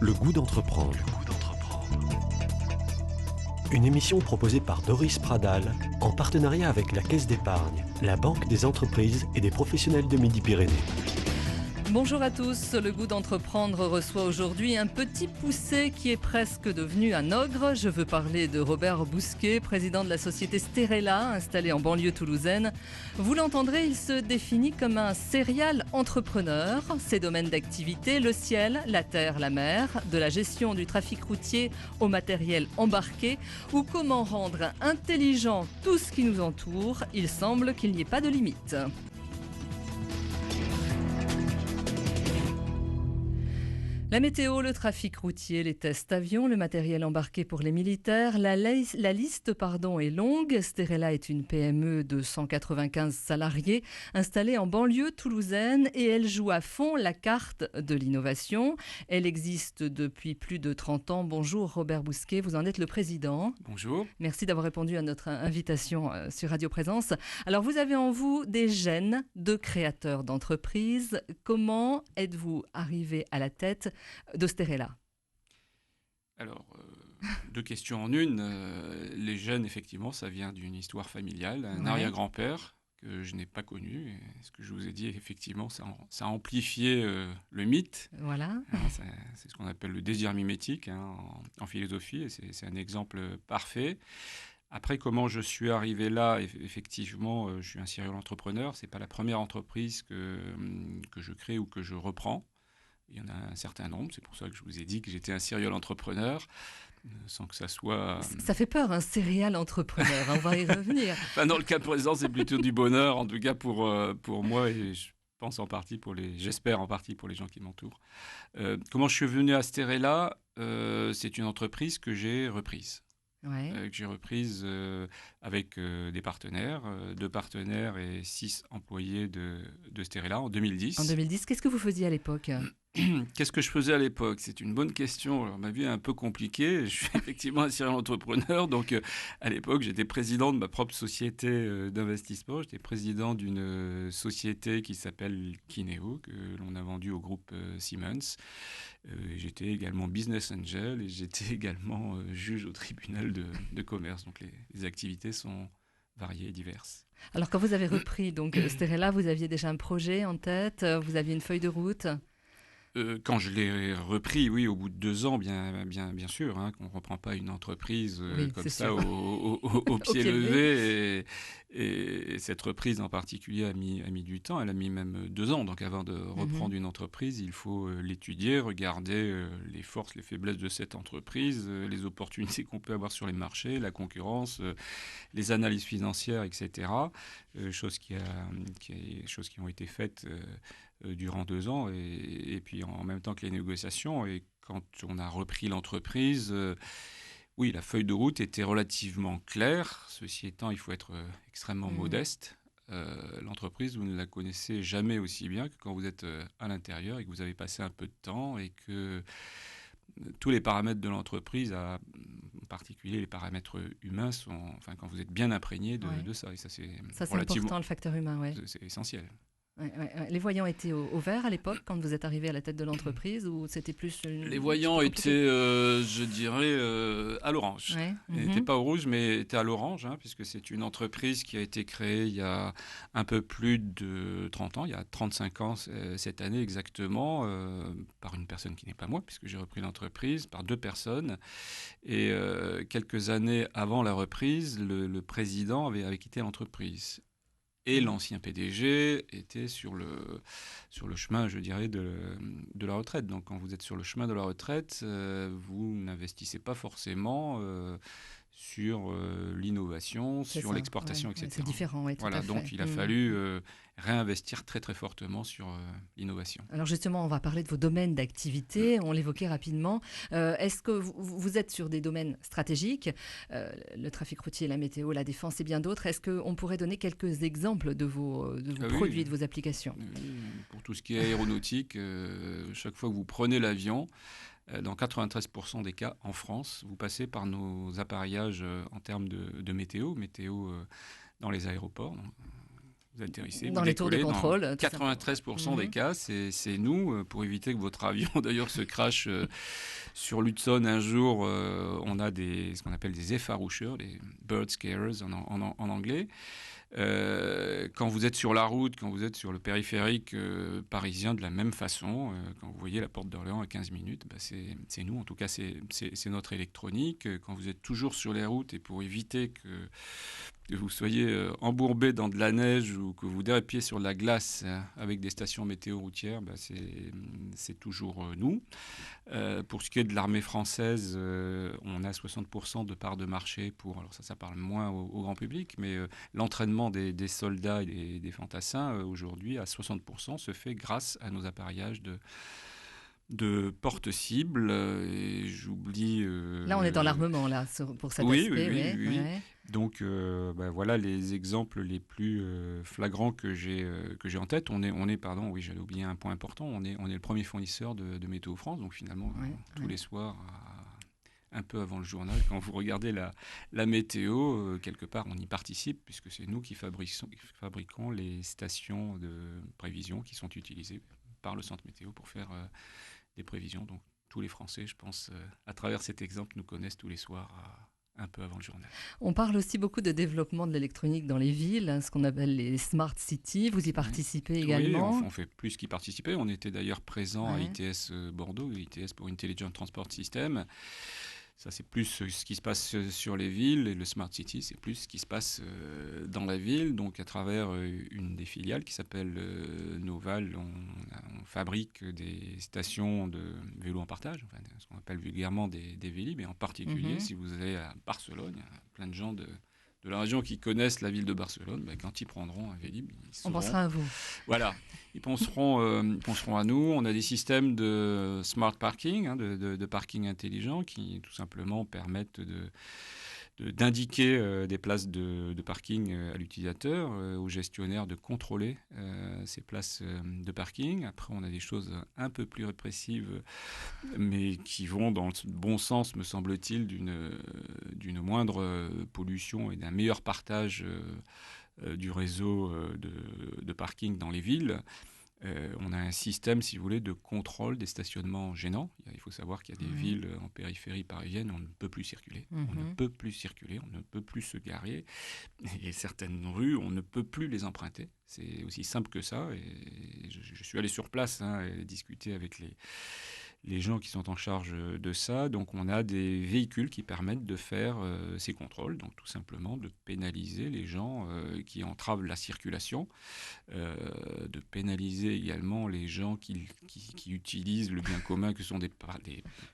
Le goût d'entreprendre. Une émission proposée par Doris Pradal en partenariat avec la Caisse d'épargne, la Banque des entreprises et des professionnels de Midi-Pyrénées. Bonjour à tous, le goût d'entreprendre reçoit aujourd'hui un petit poucet qui est presque devenu un ogre. Je veux parler de Robert Bousquet, président de la société Sterella, installée en banlieue toulousaine. Vous l'entendrez, il se définit comme un serial entrepreneur. Ses domaines d'activité, le ciel, la terre, la mer, de la gestion du trafic routier au matériel embarqué, ou comment rendre intelligent tout ce qui nous entoure. Il semble qu'il n'y ait pas de limite. La météo, le trafic routier, les tests avions, le matériel embarqué pour les militaires, la liste est longue. Sterella est une PME de 195 salariés installée en banlieue toulousaine et elle joue à fond la carte de l'innovation. Elle existe depuis plus de 30 ans. Bonjour Robert Bousquet, vous en êtes le président. Bonjour. Merci d'avoir répondu à notre invitation sur Radio Présence. Alors vous avez en vous des gènes de créateurs d'entreprises. Comment êtes-vous arrivé à la tête de Sterella? Alors, deux questions en une. Les gènes, effectivement, ça vient d'une histoire familiale, un arrière-grand-père que je n'ai pas connu. Et ce que je vous ai dit, effectivement, ça a amplifié le mythe. Voilà. C'est ce qu'on appelle le désir mimétique en philosophie, et c'est un exemple parfait. Après, comment je suis arrivé là, effectivement, je suis un serial entrepreneur. Ce n'est pas la première entreprise que je crée ou que je reprends. Il y en a un certain nombre, c'est pour ça que je vous ai dit que j'étais un serial entrepreneur, sans que ça soit... Ça fait peur, un serial entrepreneur, on va y revenir. Enfin, dans le cas présent, c'est plutôt du bonheur, en tout cas pour moi, et je pense j'espère en partie pour les gens qui m'entourent. Comment je suis venu à Sterella? C'est une entreprise que j'ai reprise. Que j'ai reprise avec des partenaires, 2 partenaires et 6 employés de Sterella en 2010. En 2010, qu'est-ce que vous faisiez à l'époque? Qu'est-ce que je faisais à l'époque? C'est une bonne question. Alors, ma vie est un peu compliquée. Je suis effectivement un serial entrepreneur. Donc, à l'époque, j'étais président de ma propre société d'investissement. J'étais président d'une société qui s'appelle Kineo, que l'on a vendue au groupe Siemens. J'étais également business angel et j'étais également juge au tribunal de commerce. Donc, les activités sont variées et diverses. Alors, quand vous avez repris donc Sterella, vous aviez déjà un projet en tête? Vous aviez une feuille de route? Quand je l'ai repris, oui, au bout de 2 ans, bien sûr, qu'on ne reprend pas une entreprise comme ça au pied levé. Et cette reprise en particulier a mis du temps. Elle a mis même 2 ans. Donc avant de reprendre une entreprise, il faut l'étudier, regarder les forces, les faiblesses de cette entreprise, les opportunités qu'on peut avoir sur les marchés, la concurrence, les analyses financières, etc. Choses qui ont été faites durant 2 ans et puis en même temps que les négociations. Et quand on a repris l'entreprise, oui, la feuille de route était relativement claire. Ceci étant, il faut être extrêmement modeste. L'entreprise, vous ne la connaissez jamais aussi bien que quand vous êtes à l'intérieur et que vous avez passé un peu de temps et que tous les paramètres de l'entreprise, en particulier les paramètres humains, quand vous êtes bien imprégné de ça. Et ça, c'est important, le facteur humain, c'est essentiel. Les voyants étaient au vert à l'époque quand vous êtes arrivé à la tête de l'entreprise ou c'était plus Les voyants étaient, je dirais, à l'orange. Ils n'étaient pas au rouge, mais étaient à l'orange, puisque c'est une entreprise qui a été créée il y a un peu plus de 30 ans, il y a 35 ans cette année exactement, par une personne qui n'est pas moi, puisque j'ai repris l'entreprise, par 2 personnes. Et quelques années avant la reprise, le président avait quitté l'entreprise. Et l'ancien PDG était sur le chemin, je dirais, de la retraite. Donc, quand vous êtes sur le chemin de la retraite, vous n'investissez pas forcément sur l'innovation, sur l'exportation, etc. C'est différent, oui, tout à fait. Donc il a fallu réinvestir très très fortement sur l'innovation. Alors justement, on va parler de vos domaines d'activité, on l'évoquait rapidement. Est-ce que vous êtes sur des domaines stratégiques, le trafic routier, la météo, la défense et bien d'autres? Est-ce qu'on pourrait donner quelques exemples de vos produits et de vos applications? Pour tout ce qui est aéronautique, chaque fois que vous prenez l'avion, dans 93% des cas en France, vous passez par nos appareillages en termes de météo dans les aéroports. Vous atterrissez, dans vous les tours de décollez. contrôle. Dans 93% des cas, c'est nous, pour éviter que votre avion, d'ailleurs, se crache sur l'Hudson un jour. On a ce qu'on appelle des effaroucheurs, des bird scarers en anglais. Quand vous êtes sur la route, quand vous êtes sur le périphérique parisien, de la même façon, quand vous voyez la porte d'Orléans à 15 minutes, c'est nous, en tout cas c'est notre électronique. Quand vous êtes toujours sur les routes et pour éviter que vous soyez embourbé dans de la neige ou que vous dérapiez sur de la glace avec des stations météo routières, c'est toujours nous. Pour ce qui est de l'armée française, on a 60% de part de marché alors ça parle moins au grand public, mais l'entraînement des soldats et des fantassins, aujourd'hui, à 60%, se fait grâce à nos appareillages de porte-cibles. Et j'oublie... Là, on est dans l'armement, là, pour cet oui, aspect. Oui. Donc, voilà les exemples les plus flagrants que j'ai en tête. Pardon, j'allais oublier un point important. On est le premier fournisseur de Météo France. Donc, finalement, tous les soirs, un peu avant le journal, quand vous regardez la météo, quelque part, on y participe, puisque c'est nous qui fabriquons les stations de prévision qui sont utilisées par le centre météo pour faire des prévisions. Donc, tous les Français, je pense, à travers cet exemple, nous connaissent tous les soirs un peu avant le journal. On parle aussi beaucoup de développement de l'électronique dans les villes, ce qu'on appelle les smart cities. Vous y participez également? Oui, on fait plus qu'y participer. On était d'ailleurs présent à ITS Bordeaux, ITS pour Intelligent Transport System. Ça, c'est plus ce qui se passe sur les villes, et le Smart City, c'est plus ce qui se passe dans la ville. Donc, à travers une des filiales qui s'appelle Noval, on fabrique des stations de vélos en partage, enfin, ce qu'on appelle vulgairement des Vélib, mais en particulier, si vous allez à Barcelone, il y a plein de gens de la région qui connaissent la ville de Barcelone, quand ils prendront un Vélib, on pensera à vous. Voilà, ils penseront à nous. On a des systèmes de smart parking, de parking intelligent, qui tout simplement permettent d'indiquer des places de parking à l'utilisateur, au gestionnaire de contrôler ces places de parking. Après, on a des choses un peu plus répressives, mais qui vont dans le bon sens, me semble-t-il, d'une moindre pollution et d'un meilleur partage du réseau de parking dans les villes. On a un système, si vous voulez, de contrôle des stationnements gênants. Il faut savoir qu'il y a des villes en périphérie parisienne où on ne peut plus circuler. On ne peut plus circuler, on ne peut plus se garer. Et certaines rues, on ne peut plus les emprunter. C'est aussi simple que ça. Et je suis allé sur place et discuter avec les gens qui sont en charge de ça. Donc, on a des véhicules qui permettent de faire ces contrôles. Donc, tout simplement, de pénaliser les gens qui entravent la circulation, de pénaliser également les gens qui utilisent le bien commun que sont des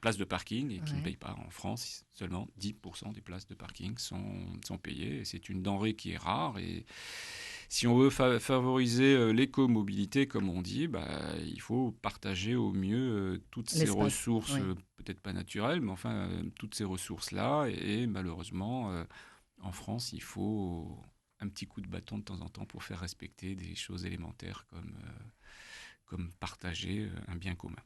places de parking et qui ne payent pas. En France, seulement 10% des places de parking sont payées. Et c'est une denrée qui est rare. Et si on veut favoriser l'écomobilité, comme on dit, il faut partager au mieux toutes ces ressources, peut-être pas naturelles, mais enfin toutes ces ressources-là. Et malheureusement, en France, il faut un petit coup de bâton de temps en temps pour faire respecter des choses élémentaires comme partager un bien commun.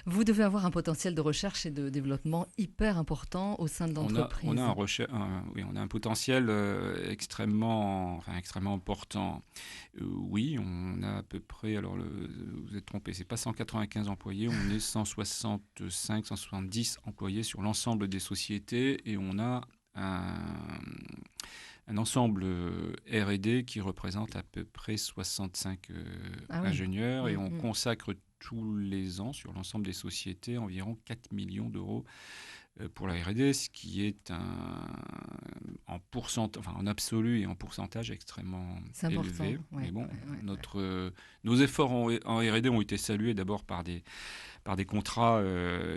Vous devez avoir un potentiel de recherche et de développement hyper important au sein de l'entreprise. On a un potentiel extrêmement important. Oui, on a à peu près, alors vous êtes trompé, c'est pas 195 employés, on est 165, 170 employés sur l'ensemble des sociétés et on a un ensemble R&D qui représente à peu près 65 ingénieurs et on consacre tous les ans sur l'ensemble des sociétés environ 4 millions d'euros pour la R&D, ce qui est en absolu et en pourcentage extrêmement élevé. Mais bon, nos efforts en R&D ont été salués d'abord par des contrats,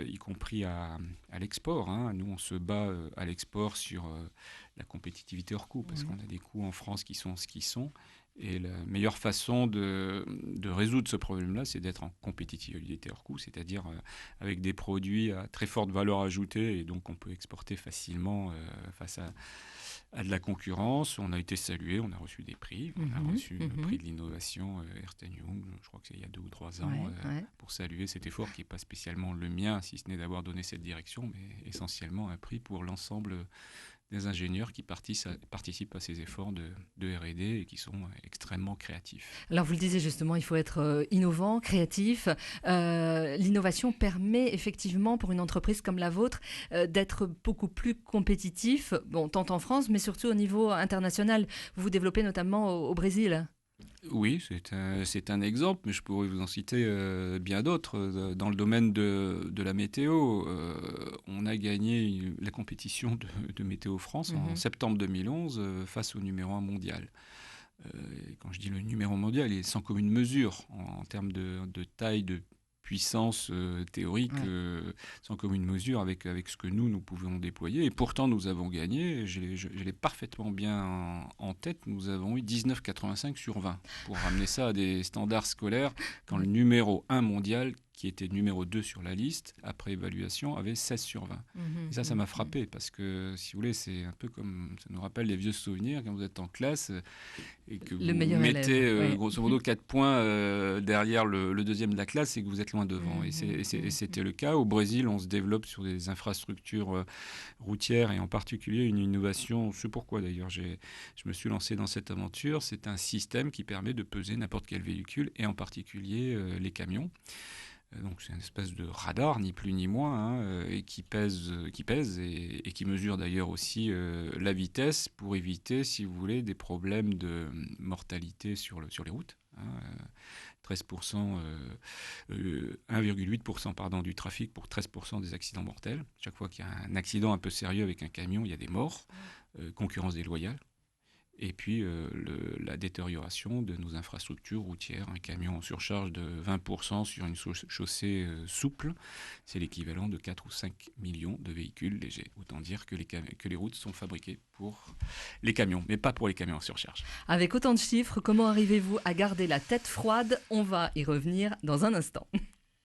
y compris à l'export. Nous, on se bat à l'export sur la compétitivité hors coût, parce qu'on a des coûts en France qui sont ce qu'ils sont. Et la meilleure façon de résoudre ce problème-là, c'est d'être en compétitivité hors coût, c'est-à-dire avec des produits à très forte valeur ajoutée, et donc on peut exporter facilement face à de la concurrence. On a été salué, on a reçu des prix. On a reçu le prix de l'innovation Ernst & Young, je crois que c'est il y a 2 ou 3 ans, pour saluer cet effort qui n'est pas spécialement le mien, si ce n'est d'avoir donné cette direction, mais essentiellement un prix pour l'ensemble des ingénieurs qui participent à ces efforts de R&D et qui sont extrêmement créatifs. Alors vous le disiez justement, il faut être innovant, créatif. L'innovation permet effectivement pour une entreprise comme la vôtre d'être beaucoup plus compétitif, tant en France mais surtout au niveau international. Vous vous développez notamment au Brésil. Oui, c'est un exemple, mais je pourrais vous en citer bien d'autres. Dans le domaine de la météo, on a gagné la compétition de Météo France en septembre 2011 face au numéro 1 mondial. Quand je dis le numéro mondial, il est sans commune mesure en termes de taille, de puissance théorique, sans commune mesure avec ce que nous pouvions déployer. Et pourtant, nous avons gagné. Je l'ai parfaitement bien en tête. Nous avons eu 19,85 sur 20 pour ramener ça à des standards scolaires quand le numéro 1 mondial, qui était numéro 2 sur la liste, après évaluation, avait 16 sur 20. Et ça m'a frappé parce que, si vous voulez, c'est un peu comme, ça nous rappelle les vieux souvenirs quand vous êtes en classe et que vous mettez grosso modo 4 points derrière le deuxième de la classe et que vous êtes loin devant. Et c'était le cas. Au Brésil, on se développe sur des infrastructures routières et en particulier une innovation. C'est pourquoi d'ailleurs je me suis lancé dans cette aventure. C'est un système qui permet de peser n'importe quel véhicule et en particulier les camions. Donc c'est une espèce de radar, ni plus ni moins, et qui pèse et qui mesure d'ailleurs aussi la vitesse pour éviter, si vous voulez, des problèmes de mortalité sur les routes. 1,8% du trafic pour 13% des accidents mortels. Chaque fois qu'il y a un accident un peu sérieux avec un camion, il y a des morts, concurrence déloyale. Et puis la détérioration de nos infrastructures routières. Un camion en surcharge de 20% sur une chaussée souple, c'est l'équivalent de 4 ou 5 millions de véhicules légers. Autant dire que les routes sont fabriquées pour les camions, mais pas pour les camions en surcharge. Avec autant de chiffres, comment arrivez-vous à garder la tête froide ? On va y revenir dans un instant.